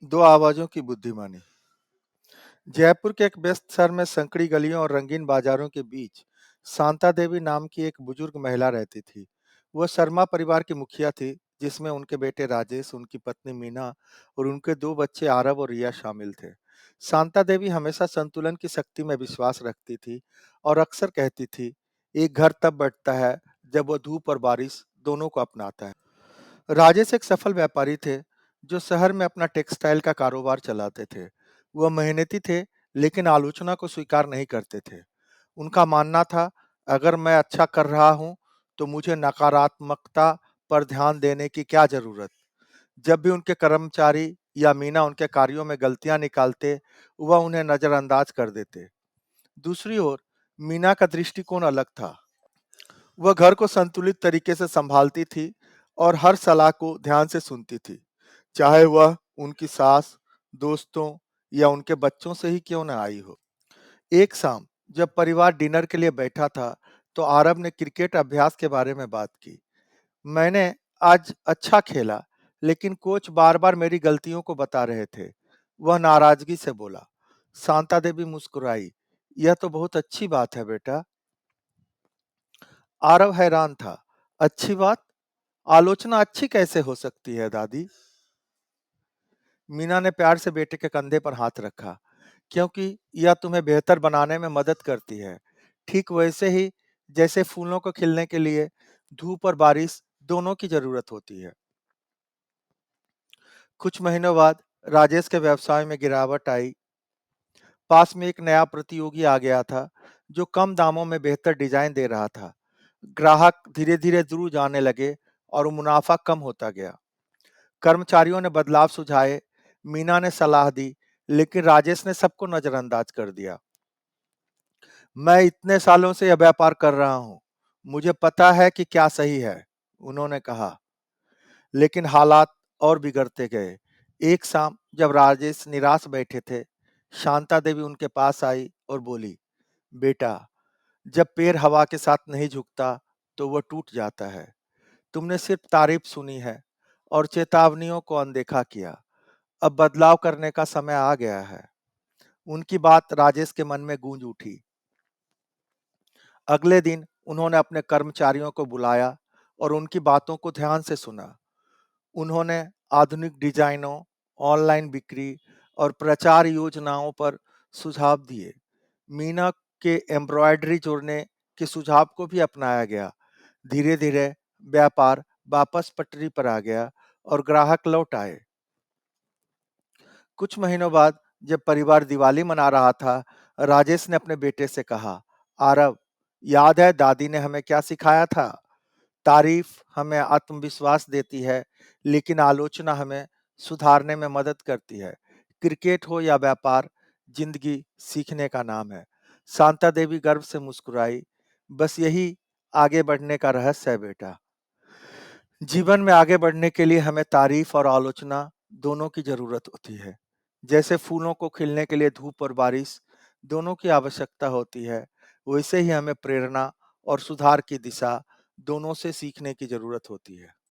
दो आवाजों की बुद्धिमानी। जयपुर के एक व्यस्त शहर में संकरी गलियों और रंगीन बाजारों के बीच शांता देवी नाम की एक बुजुर्ग महिला रहती थी। वह शर्मा परिवार की मुखिया थी, जिसमें उनके बेटे राजेश, उनकी पत्नी मीना और उनके दो बच्चे आरव और रिया शामिल थे। शांता देवी हमेशा संतुलन की शक्ति में विश्वास रखती थी और अक्सर कहती थी, एक घर तब बढ़ता है जब वह धूप और बारिश दोनों को अपनाता है। राजेश एक सफल व्यापारी थे, जो शहर में अपना टेक्सटाइल का कारोबार चलाते थे। वह मेहनती थे, लेकिन आलोचना को स्वीकार नहीं करते थे। उनका मानना था, अगर मैं अच्छा कर रहा हूं, तो मुझे नकारात्मकता पर ध्यान देने की क्या जरूरत। जब भी उनके कर्मचारी या मीना उनके कार्यों में गलतियां निकालते, वह उन्हें नजरअंदाज कर देते। दूसरी ओर मीना का दृष्टिकोण अलग था। वह घर को संतुलित तरीके से संभालती थी और हर सलाह को ध्यान से सुनती थी, चाहे वह उनकी सास, दोस्तों या उनके बच्चों से ही क्यों न आई हो। एक शाम जब परिवार डिनर के लिए बैठा था, तो आरव ने क्रिकेट अभ्यास के बारे में बात की। मैंने आज अच्छा खेला, लेकिन कोच बार-बार मेरी गलतियों को बता रहे थे। वह नाराजगी से बोला। शांता देवी मुस्कुराई। यह तो बहुत अच्छी बात है बेटा। आरव हैरान था। अच्छी बात? आलोचना अच्छी कैसे हो सकती है दादी? मीना ने प्यार से बेटे के कंधे पर हाथ रखा। क्योंकि यह तुम्हें बेहतर बनाने में मदद करती है। ठीक वैसे ही जैसे फूलों को खिलने के लिए धूप और बारिश दोनों की जरूरत होती है। कुछ महीनों बाद राजेश के व्यवसाय में गिरावट आई। पास में एक नया प्रतियोगी आ गया था, जो कम दामों में बेहतर डिजाइन दे रहा था। ग्राहक धीरे धीरे दूर जाने लगे और मुनाफा कम होता गया। कर्मचारियों ने बदलाव सुझाए, मीना ने सलाह दी, लेकिन राजेश ने सबको नजरअंदाज कर दिया। मैं इतने सालों से यह व्यापार कर रहा हूं, मुझे पता है कि क्या सही है, उन्होंने कहा। लेकिन हालात और बिगड़ते गए। एक शाम जब राजेश निराश बैठे थे, शांता देवी उनके पास आई और बोली, बेटा, जब पेड़ हवा के साथ नहीं झुकता, तो वह टूट जाता है। तुमने सिर्फ तारीफ सुनी है और चेतावनियों को अनदेखा किया। अब बदलाव करने का समय आ गया है। उनकी बात राजेश के मन में गूंज उठी। अगले दिन उन्होंने अपने कर्मचारियों को बुलाया और उनकी बातों को ध्यान से सुना। उन्होंने आधुनिक डिजाइनों, ऑनलाइन बिक्री और प्रचार योजनाओं पर सुझाव दिए। मीना के एम्ब्रॉयडरी जोड़ने के सुझाव को भी अपनाया गया। धीरे धीरे व्यापार वापस पटरी पर आ गया और ग्राहक लौट आए। कुछ महीनों बाद जब परिवार दिवाली मना रहा था, राजेश ने अपने बेटे से कहा, आरव, याद है दादी ने हमें क्या सिखाया था? तारीफ हमें आत्मविश्वास देती है, लेकिन आलोचना हमें सुधारने में मदद करती है। क्रिकेट हो या व्यापार, जिंदगी सीखने का नाम है। शांता देवी गर्व से मुस्कुराई। बस यही आगे बढ़ने का रहस्य है बेटा। जीवन में आगे बढ़ने के लिए हमें तारीफ और आलोचना दोनों की जरूरत होती है। जैसे फूलों को खिलने के लिए धूप और बारिश दोनों की आवश्यकता होती है, वैसे ही हमें प्रेरणा और सुधार की दिशा दोनों से सीखने की जरूरत होती है।